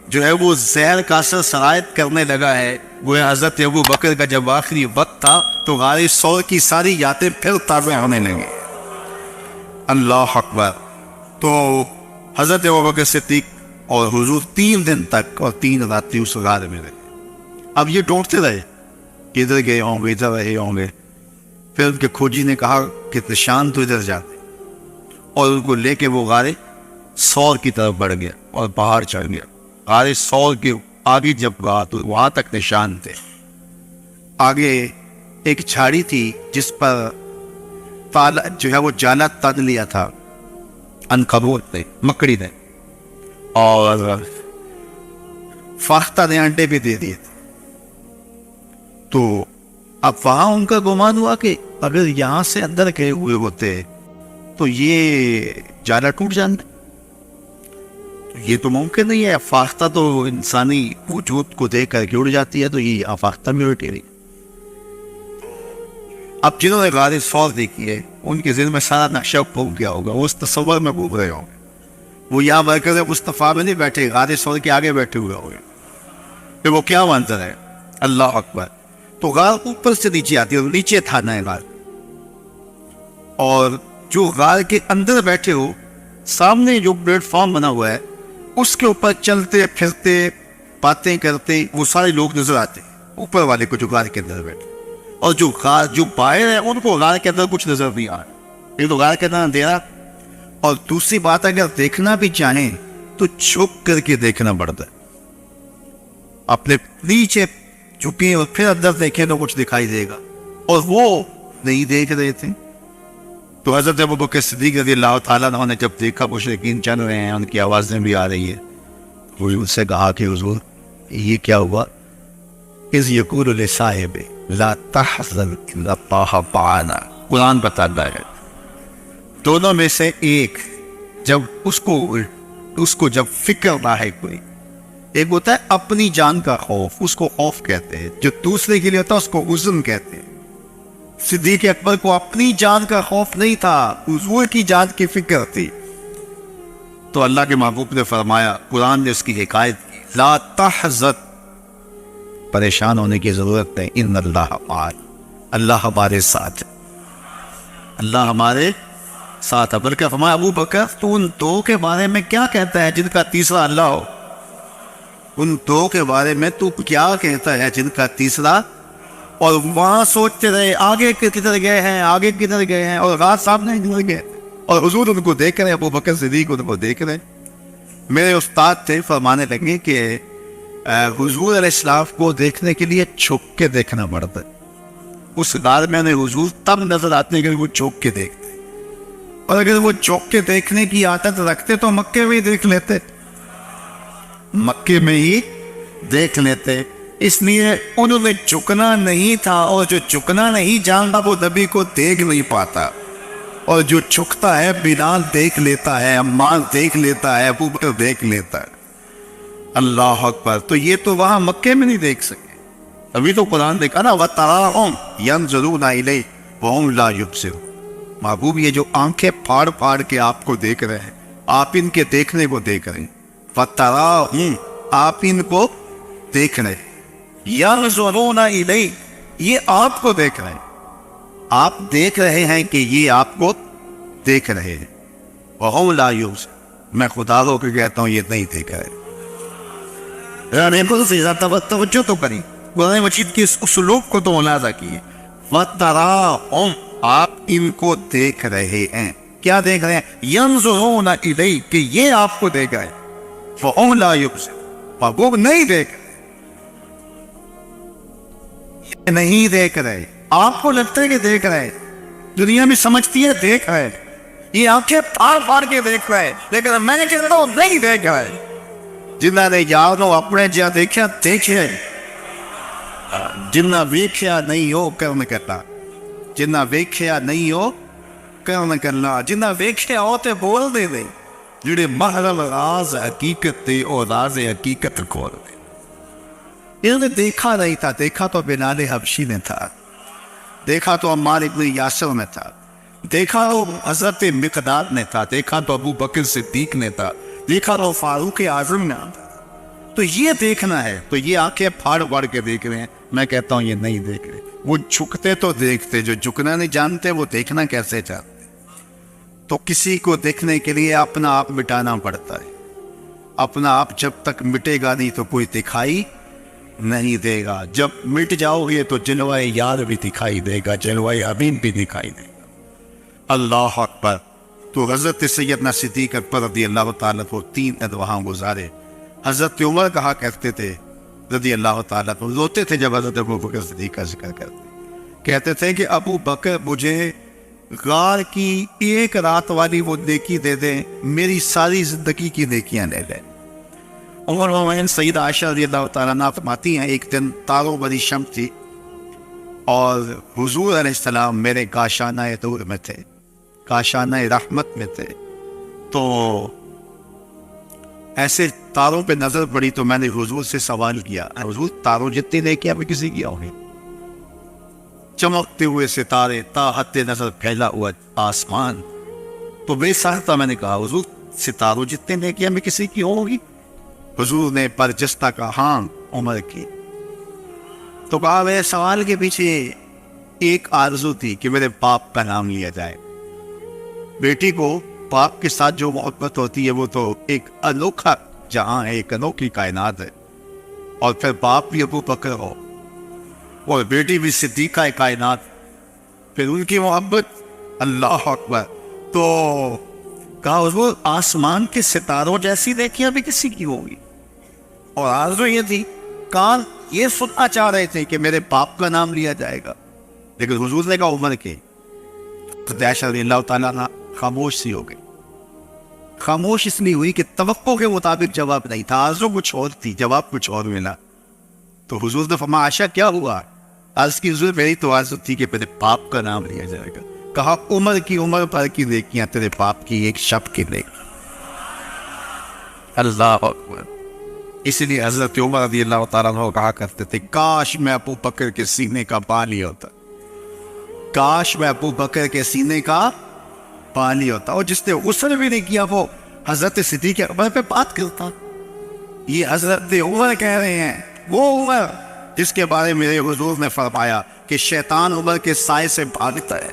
جو ہے وہ زہر کا اثر سرایت کرنے لگا ہے. وہ حضرت ابو بکر کا جب آخری وقت تھا تو غار ثور کی ساری یادیں پھر تازہ ہونے لگی. اللہ اکبر. تو حضرت ابو بکر صدیق اور حضور 3 دن تک اور 3 راتیں اس غار میں رہے. اب یہ ڈھونڈتے رہے کہ ادھر گئے ہوں گے, ادھر رہے ہوں گے. پھر ان کے کھوجی نے کہا کہ نشان تو ادھر جاتے, اور ان کو لے کے وہ غار ثور کی طرف بڑھ گیا اور باہر چڑھ گیا. غار ثور کے آگے جب گیا تو وہاں تک نشان تھے. آگے ایک جھاڑی تھی جس پر تالا جو ہے وہ جالا تن لیا تھا عنکبوت نے, مکڑی نے, اور فاختہ نے انڈے بھی دے دیے تھے. تو اب وہاں ان کا گمان ہوا کہ اگر یہاں سے اندر گئے ہوئے ہوتے تو یہ جالا ٹوٹ جانا. یہ تو ممکن نہیں ہے. فاختہ تو انسانی وجود کو دیکھ کر کے اڑ جاتی ہے, تو یہ فاختہ میں اٹھے رہی. اب جنہوں نے غار ثور دیکھی ہے ان کے ذہن میں سارا نقشہ پھونک گیا ہوگا, وہ اس تصور میں گھوم رہے ہوں گے. وہ یہاں مرکز مصطفیٰ میں نہیں بیٹھے, غار ثور کے آگے بیٹھے ہوئے ہوں گے. پھر وہ کیا منظر ہے. اللہ اکبر. تو غار اوپر سے نیچے آتی ہے اور نیچے تھانا ہے غار, اور جو غار کے اندر بیٹھے ہو سامنے جو پلیٹ فارم بنا ہوا ہے اس کے اوپر چلتے پھرتے باتیں کرتے وہ سارے لوگ نظر آتے ہیں اوپر والے کو جو غار کے اندر بیٹھے. اور جو غار جو باہر ہے ان کو غار کے اندر کچھ نظر نہیں آ رہا. ایک تو غار کے اندر اندھیرا, اور دوسری بات اگر دیکھنا بھی چاہیں تو چھپ کر کے دیکھنا پڑتا ہے. اپنے نیچے جھکیں اور پھر اندر دیکھیں تو کچھ دکھائی دے گا, اور وہ نہیں دیکھ رہے تھے. تو حضرت ابوبکر صدیق رضی اللہ تعالیٰ عنہ نے جب دیکھا مشرکین چل رہے ہیں, ان کی آوازیں بھی آ رہی ہے, وہ ان سے کہا کہ حضور یہ کیا ہوا. اذ یقول لصاحب لا تحزن ان اللہ معنا. قرآن بتاتا ہے دونوں میں سے ایک جب اس کو جب فکر نہ ہے کوئی, ایک ہوتا ہے اپنی جان کا خوف, اس کو خوف کہتے ہیں, جو دوسرے کے لیے ہوتا ہے اس کو حزن کہتے ہیں. صدیق اکبر کو اپنی جان کا خوف نہیں تھا, حضور کی جان کی فکر تھی. تو اللہ کے محبوب نے فرمایا, قرآن نے اس کی حکایت کی, لا تحزن, پریشان ہونے کی ضرورت نہیں, ان اللہ معنا, اللہ ہمارے ساتھ ہے, اللہ ہمارے ساتھ ہے. بلکہ فرمایا ابو بکر تو ان 2 کے بارے میں کیا کہتا ہے جن کا تیسرا اللہ ہو. ان 2 کے بارے میں تو کیا کہتا ہے جن کا تیسرا. اور وہاں سوچتے رہے آگے کدھر گئے ہیں, آگے کدھر گئے ہیں, اور رات سامنے کدھر گئے, اور حضور ان کو دیکھ رہے, ابو بکر صدیق ان کو دیکھ رہے. میرے استاد تھے, فرمانے لگے کہ حضور علیہ السلام کو دیکھنے کے لیے چھپ کے دیکھنا پڑتا ہے. اس غار میں نے حضور تب نظر آتے ہیں کہ وہ چھپ کے دیکھتے, اور اگر وہ چھپ کے دیکھنے کی عادت رکھتے تو مکے میں ہی دیکھ لیتے, مکے میں ہی دیکھ لیتے. اس لیے انہوں نے چکنا نہیں تھا, اور جو چکنا نہیں جانتا وہ نبی کو دیکھ نہیں پاتا, اور جو چکتا ہے بلال دیکھ لیتا ہے, عمار دیکھ لیتا ہے, ابو بکر دیکھ لیتا ہے. اللہ اکبر. تو یہ تو وہاں مکے میں نہیں دیکھ سکے. ابھی تو قرآن نے کہا نا وَتَرَاهُمْ يَنْظُرُونَ إِلَيْكَ وَهُمْ لَا يُبْصِرُونَ. محبوب یہ جو آنکھیں پھاڑ پھاڑ کے آپ کو دیکھ رہے ہیں, آپ ان کے دیکھنے کو دیکھ رہے ہیں. وَتَرَاهُمْ, آپ ان کو دیکھ رہے ہیں. يَنْظُرُونَ إِلَيْكَ, یہ آپ کو دیکھ رہے ہیں, آپ دیکھ رہے ہیں کہ یہ آپ کو دیکھ رہے ہیں. وَهُمْ لَا يُبْصِرُونَ, میں خدا کو کہتا ہوں یہ نہیں دیکھ رہے. توجہ تو کری, قرآن مجید کی اس اسلوب کو تو ملاحظہ کیے. وَتَرَاهُمْ, آپ ان کو دیکھ رہے ہیں. کیا دیکھ رہے ہیں؟ يَنْظُرُونَ إِلَيْكَ, کہ یہ آپ کو دیکھ رہے ہیں. وَهُمْ لَا يُبْصِرُونَ, محبوب نہیں دیکھ رہے, نہیں دیکھ رہے. آپ کو لگتا ہے کہ دیکھ رہے, دنیا میں سمجھتی ہے دیکھ رہے, یہ آنکھیں پھاڑ پھاڑ کے دیکھ رہے ہیں، لیکن میں کہتا ہوں نہیں دیکھ رہے. جنہاں نے یاروں اپنے جہاں دیکھا دیکھے، جنہ ویکھیا نہیں ہو کرن کرنا، جنہ ویکھیا نہیں ہو کرن کرنا، جنہ ویکھیا ہو تے بول دے دے، جڑے محرم راز حقیقت تے اور راز حقیقت کھول دے. انہوں نے دیکھا نہیں تھا، دیکھا تو بلال حبشی نے تھا، دیکھا تو عمار ابن یاسر میں تھا، دیکھا تو حضرت مقداد نے تھا، دیکھا تو ابو بکر صدیق نے تھا، دیکھا تو فاروق اعظم نے تھا. تو یہ دیکھنا ہے، تو یہ آنکھیں پھاڑ پھاڑ کے دیکھ رہے ہیں. میں کہتا ہوں یہ نہیں دیکھ رہے. وہ جھکتے تو دیکھتے، جو جھکنا نہیں جانتے وہ دیکھنا کیسے چاہتے. تو کسی کو دیکھنے کے لیے اپنا آپ مٹانا پڑتا ہے. اپنا آپ جب تک مٹے گا نہیں تو کوئی دکھائی نہیں دے گا. جب مٹ جاؤ گے تو جلوہ یار بھی دکھائی دے گا، جلوہ حبیب بھی دکھائی دے گا. اللہ اکبر. تو حضرت سیدنا صدیق اکبر رضی اللہ تعالیٰ کو 3 ادوہاں گزارے. حضرت عمر کہا کرتے تھے رضی اللہ تعالیٰ کو، روتے تھے جب حضرت ابو بکر صدیق کا ذکر کرتے، کہتے تھے کہ ابو بکر مجھے غار کی ایک رات والی وہ نیکی دے دیں، میری ساری زندگی کی نیکیاں لے لیں. عمر مومن سیدہ عائشہ رضی اللہ تعالیٰ عنہ فرماتی ہیں ایک دن تاروں بری شمس تھی اور حضور علیہ السلام میرے کاشانہ دور میں تھے، کاشانہ رحمت میں تھے. تو ایسے تاروں پہ نظر پڑی تو میں نے حضور سے سوال کیا، حضور تاروں جتنے نیکیاں بھی کسی کی ہوگی؟ چمکتے ہوئے ستارے، تا حد نظر پھیلا ہوا آسمان. تو بے سہتا میں نے کہا حضور ستاروں جتنے نیکیاں بھی کسی کی ہوگی؟ حضور نے برجستہ کہا ہاں عمر کی. تو کہا میرے سوال کے پیچھے ایک آرزو تھی کہ میرے باپ کا نام لیا جائے. بیٹی کو باپ کے ساتھ جو محبت ہوتی ہے وہ تو ایک انوکھا جہاں ہے، ایک انوکھی کائنات ہے. اور پھر باپ بھی ابو بکر ہو اور بیٹی بھی صدیقہ کائنات، پھر ان کی محبت، اللہ اکبر. تو کہا حضور آسمان کے ستاروں جیسی دیکھیاں بھی کسی کی ہوگی؟ اور آرزو یہ تھی، کان یہ سننا چاہ رہے تھے کہ میرے باپ کا نام لیا جائے گا، لیکن حضور نے کہا عمر کے. تو عائشہ رضی اللہ تعالیٰ عنہ خاموش سی ہو گئی. خاموش اس لیے ہوئی کہ توقع کے مطابق جواب نہیں تھا، آرزو کچھ اور تھی، جواب کچھ اور ملا. تو حضور نے فرمایا عائشہ کیا ہوا؟ عرض کی حضور میری تو آرزو تھی کہ میرے باپ کا نام لیا جائے گا. کہا عمر کی عمر بھر کی نیکیاں تیرے باپ کی ایک شب کی نیکی. اللہ اکبر. اس لیے حضرت عمر رضی اللہ تعالیٰ عنہ کہا کرتے تھے کاش میں ابو بکر کے سینے کا پانی ہوتا، کاش میں ابو بکر کے سینے کا پانی ہوتا. اور جس نے غسل بھی نہیں کیا وہ حضرت صدیق اکبر پہ بات کرتا. یہ حضرت عمر کہہ رہے ہیں، وہ عمر جس کے بارے میں حضور نے فرمایا کہ شیطان عمر کے سائے سے بھاگتا ہے،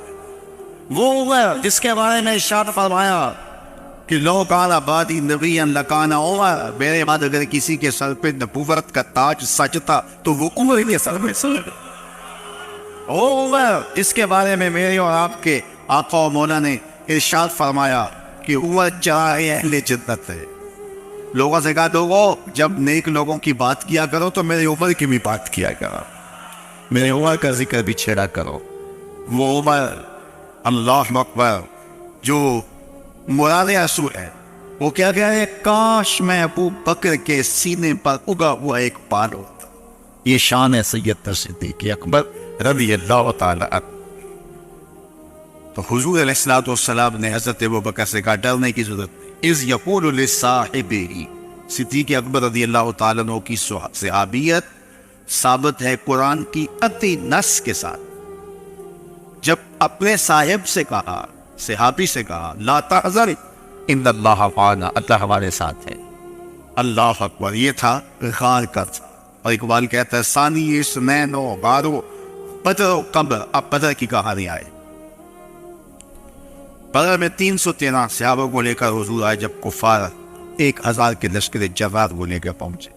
وہ عمر جس کے بارے میں ارشاد فرمایا کہ لو کان بعدی نبیا لکان عمر، میرے بعد اگر کسی کے سر پہ نبوت کا تاج سجتا تو وہ عمر کے سر پہ سجتا. وہ عمر جس کے بارے میں میرے اور آپ کے آقا و مولا نے ارشاد فرمایا کہ عمر چراغ اہل جنت ہے. لوگوں سے کہا لوگوں جب نیک لوگوں کی بات کیا کرو تو میرے عمر کی بھی بات کیا کرو، میرے عمر کا ذکر بھی چھیڑا کرو. وہ عمر اللہ اکبر جو مراد اصول ہے، وہ کیا کہہ رہے؟ کاش میں ابو بکر کے سینے پر اگا ہوا ایک پال ہوتا. یہ شان ہے سیدنا صدیق اکبر رضی اللہ تعالی عنہ. تو حضور علیہ السلام نے حضرت ابو بکر سے کہا ڈرنے کی ضرورت نہیں. اذ یقول لصاحبہ، صدیق اکبر رضی اللہ تعالیٰ عنہ کی صحابیت ثابت ہے قرآن کی قطعی نص کے ساتھ. جب اپنے صاحب سے کہا، صحابی سے کہا لا تحزن ان اللہ معنا، اللہ ہمارے ساتھ ہے. اللہ اکبر. یہ تھا غار کا. اور اقبال کہتا ہے ثانی سنین و غارو بدر و قبر. اب بدر کی کہانی آئے. بدر میں 313 صحابہ کو لے کر حضور آئے جب کفار 1000 کے لشکر جرار کو لے کر پہنچے.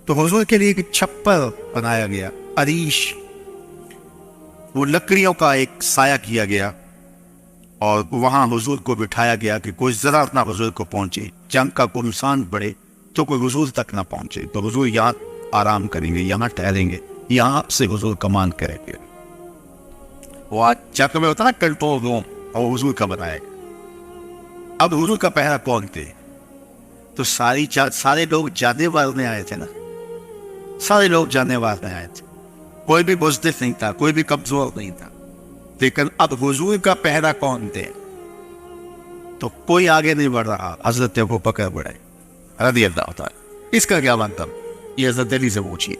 تو حضور کے لیے ایک چھپر بنایا گیا، عریش، وہ لکڑیوں کا ایک سایہ کیا گیا اور وہاں حضور کو بٹھایا گیا کہ کوئی ذرا نہ حضور کو پہنچے، جنگ کا کوئی نقصان پڑے تو کوئی حضور تک نہ پہنچے. تو حضور یہاں آرام کریں گے، یہاں ٹھہریں گے، یہاں سے حضور کمان کریں گے. وہ آج جنگ میں ہوتا نا کنٹرول روم، اور حضور کا بتایا گیا۔ اب حضور کا پہرا کون تھے؟ تو سارے لوگ جانے والے آئے تھے نا، سارے لوگ جانے والے آئے تھے، کوئی بھی بزدل نہیں تھا، کوئی بھی کمزور نہیں تھا، لیکن اب حضور کا پہرا کون تھے؟ تو کوئی آگے نہیں بڑھ رہا، حضرت ابو بکر بڑھے رضی اللہ تعالی۔ اس کا کیا مطلب؟ یہ حضرت علی سے پوچھیے،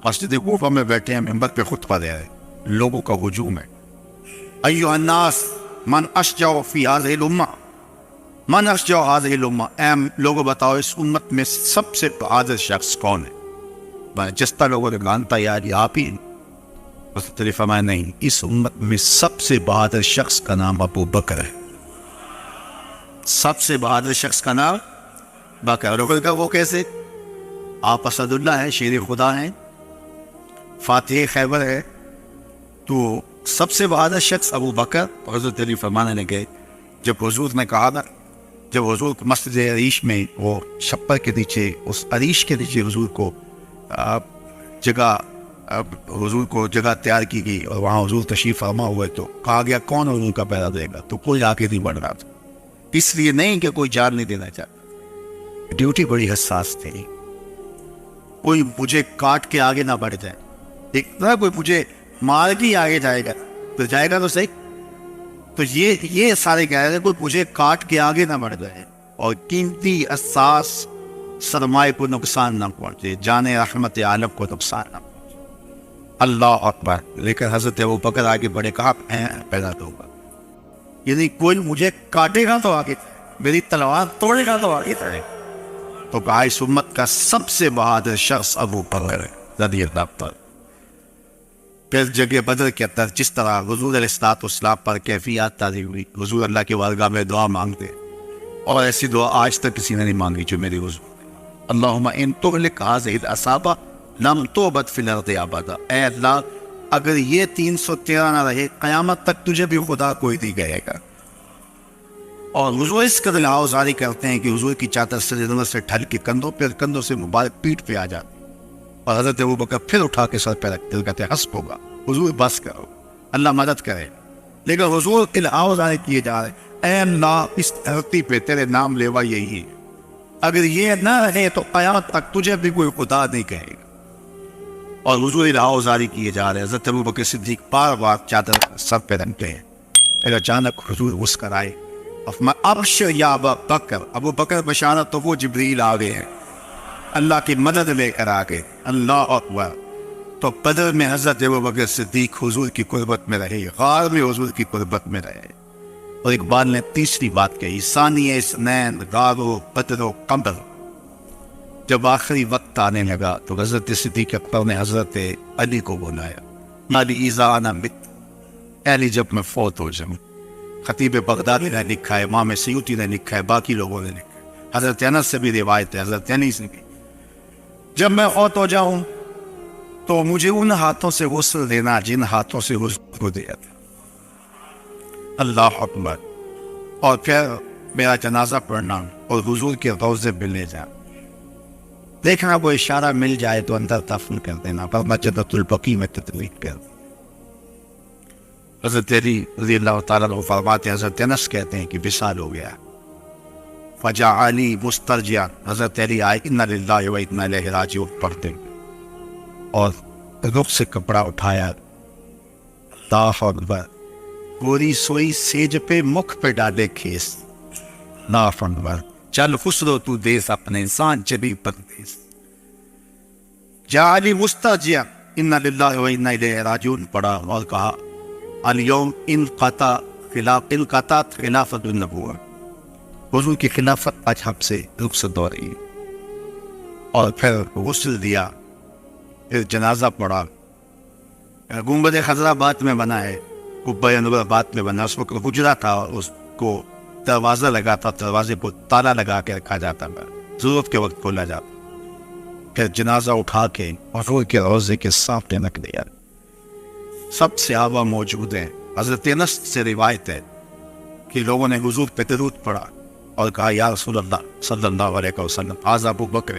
مسجد کوفہ میں بیٹھے ہیں، منبر پہ خطبہ دے رہے ہیں، لوگوں کا ہجوم ہے، ایھا الناس من اشجع فی ہذہ الامہ، من اشجع ہذہ الامہ، اے لوگوں بتاؤ اس امت میں سب سے بہادر شخص کون ہے؟ جس طرح لوگوں نے مانتا یار یہ آپ ہی ہیں۔ حضرت علی فرمایا نہیں، اس امت میں سب سے بہادر شخص کا نام ابو بکر ہے، سب سے بہادر شخص کا نام بکر ہے۔ وہ کیسے؟ آپ اسد اللہ ہیں، شیر خدا ہیں، فاتح خیبر ہے، تو سب سے بہادر شخص ابو بکر۔ حضرت علی فرمانے لگے جب حضور نے کہا نا، جب حضور مسجد عریش میں وہ چھپر کے نیچے، اس عریش کے نیچے حضور کو حضور کو جگہ تیار کی گئی اور وہاں حضور تشریف فرما ہوئے، تو کہا گیا کون حضور کا پہرا دے گا؟ تو کوئی آگے نہیں بڑھ رہا تھا، اس لیے نہیں کہ کوئی جان نہیں دینا چاہتا، ڈیوٹی بڑی حساس تھی، کوئی مجھے کاٹ کے آگے نہ بڑھ جائے، دیکھنا کوئی مجھے مار کے آگے جائے گا تو صحیح، تو یہ سارے کہہ رہے ہیں کوئی مجھے کاٹ کے آگے نہ بڑھ جائے اور قیمتی اساس سرمائے کو نقصان نہ پہنچے، جان رحمت عالم کو نقصان نہ پہنچے۔ اللہ اکبر۔ لیکن حضرت ابو بکر آگے بڑے، کہا پیدا ہوگا، یعنی کوئی مجھے کاٹے گا تو آگے، میری تلوار توڑے گا تو آگے چڑھے۔ تو کہا اس امت کا سب سے بہادر شخص ابو بکر رضی اللہ عنہ۔ پھر جگہ بدر کے اندر جس طرح حضور علیہ الصلوۃ والسلام پر کیفیات تازی ہوئی، حضور اللہ کی بارگاہ میں دعا مانگتے، اور ایسی دعا آج تک کسی نے نہیں مانگی جو میری حضور نے۔ اللہم ان تہلک ہذہ العصابہ لم تعبد فی الارض ابدا، اے اللہ اگر یہ 313 نہ رہے قیامت تک تجھے بھی خدا کوئی نہیں کہے گا۔ اور حضور اس قدر آوازاری کرتے ہیں کہ حضور کی چادر سر سے ڈھل کے کندھوں سے مبارک پیٹھ پہ آ جاتی، اور حضرت ابو بکر پھر اٹھا کے سر پہ رکھتے کہتے ہیں حسب ہوگا، حضور بس کرو، اللہ مدد کرے۔ لیکن حضور آوازاری کیے جا رہے، اے اللہ اس دھرتی پہ تیرے نام لیوا یہی ہے، اگر یہ نہ رہے تو قیامت تک تجھے بھی کوئی خدا نہیں کہے گا۔ اور حضور آوازاری کیے جا رہے، حضرت ابو بکر صدیق بار بار چادر سر پہ رکھتے ہیں، پھر اچانک حضور مسکر آئے، ابشر یا ابا بکر، ابو بکر بشارت، تو وہ جبریل آ گئے ہیں، اللہ کی مدد لے کر آ گئے۔ اللہ اکبر۔ تو بدر میں حضرت ابو بکر صدیق حضور کی قربت میں رہے، غار میں حضور کی قربت میں رہے۔ اور اقبال نے تیسری بات کہی، ثانی اثنین غار و بدر و قمر، جب آخری وقت آنے لگا تو حضرت صدیق اکبر نے حضرت علی کو بلایا، علی اذا انا مت، علی جب میں فوت ہو جاؤں۔ خطیب بغدادی نے لکھا ہے، امام سیوطی نے لکھا ہے، باقی لوگوں نے لکھا ہے، حضرت انس سے بھی روایت ہے، حضرت علی سے بھی، جب میں فوت ہو جاؤں تو مجھے ان ہاتھوں سے غسل دینا جن ہاتھوں سے حضور کو دیا تھا۔ اللہ اکبر۔ اور پھر میرا جنازہ پڑھنا اور حضور کے روضے پہ لے جانا، دیکھنا وہ اشارہ مل جائے تو اندر دفن کر دینا، ورنہ جنت البقیع میں تدفین کر دینا۔ حضرت علی رضی اللہ تعالیٰ عنہ فرماتے ہیں، حضرت انس کہتے ہیں کہ وصال ہو گیا، فجاء علی مسترجعا، حضرت علی آئے انا للہ و انا الیہ راجعون پڑھتے اور رخ سے کپڑا اٹھایا، اللہ اکبر، گوری سوئی سیج پہ مکھ پہ ڈالے کھیس، اللہ اکبر، چل خسرو تو دیس اپنے انسان چبی پردیس، جا علی مسترجعا انا للہ و انا الیہ راجعون پڑھا اور کہا الیوم انقطعت خلافت النبوہ، حضور کی خلافت آج ہم سے رخصت ہو رہی ہے۔ اور پھر غسل دیا، پھر جنازہ پڑھا، گنبد خضرا آباد میں بنا ہے، قبہ انور آباد میں بنا، اس وقت حجرہ تھا، اس کو دروازہ لگا تھا، دروازے کو تالا لگا کے رکھا جاتا تھا، ضرورت کے وقت کھولا جاتا۔ پھر جنازہ اٹھا کے حضور کے روضے کے سامنے رکھ دیا، سب صحابہ موجود ہیں۔ حضرت انس سے روایت ہے کہ لوگوں نے حضور پہ درود پڑھا اور کہا یا رسول اللہ صلی اللہ علیہ وسلم ھذا ابو بکر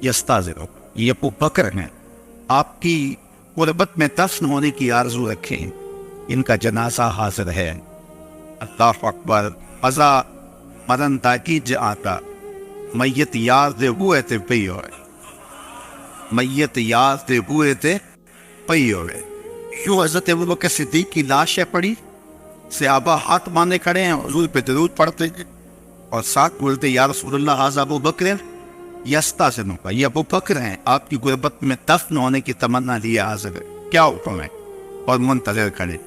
یستاذن، یہ ابو بکر ہیں، آپ کی قربت میں دفن ہونے کی آرزو رکھیں، ان کا جنازہ حاضر ہے۔ اللہ اکبر. ازا مرن تاکید آتا میت یار دے ہوئے تے پئی ہوئے, میت یار دے ہوئے تے پئی ہوئے. یوں حضرت ابوبکر صدیق کی لاشیں پڑی, صحابہ ہاتھ باندھے کھڑے ہیں, حضور پہ درود پڑھتے ہیں اور ساتھ بولتے یا رسول اللہ ھذا ابو بکر یستأذن کا, یہ ابو بکر ہیں, آپ کی غربت میں دفن ہونے کی تمنا لیے حاضر ہے, کیا حکم ہے, اور منتظر کھڑے.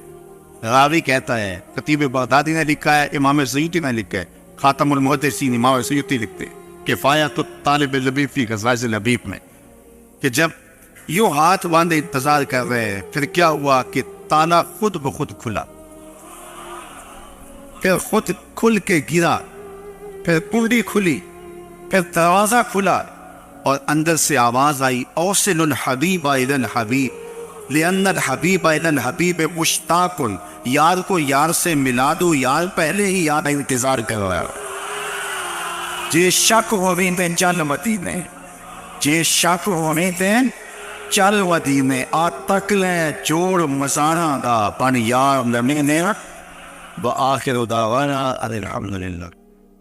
راوی کہتا ہے, خطیب بغدادی نے لکھا ہے, امام سیوطی نے لکھا ہے, خاتم المحدثین امام سیوطی لکھتے ہیں کفایۃ الطالب اللبیب فی غزائز اللبیب میں, کہ جب یوں ہاتھ باندھے انتظار کر رہے ہیں, پھر کیا ہوا کہ تالا خود بخود کھلا, پھر خود کھل کے گرا, پھر کنڈی کھلی, پھر دروازہ کھلا, اور اندر سے آواز آئی اوصل الحبیب الی الحبیب لأن الحبیب الی الحبیب مشتاق, یار کو یار سے ملا دو, یار پہلے ہی یار انتظار کر رہا ہے. جے شک ہوئے تھے چل مدینے, جے شک ہوئے تھے چل مدینے, آ تک لیں جوڑ مزارہ دا پن یار لمینے. وآخر دعوانا الحمدللہ.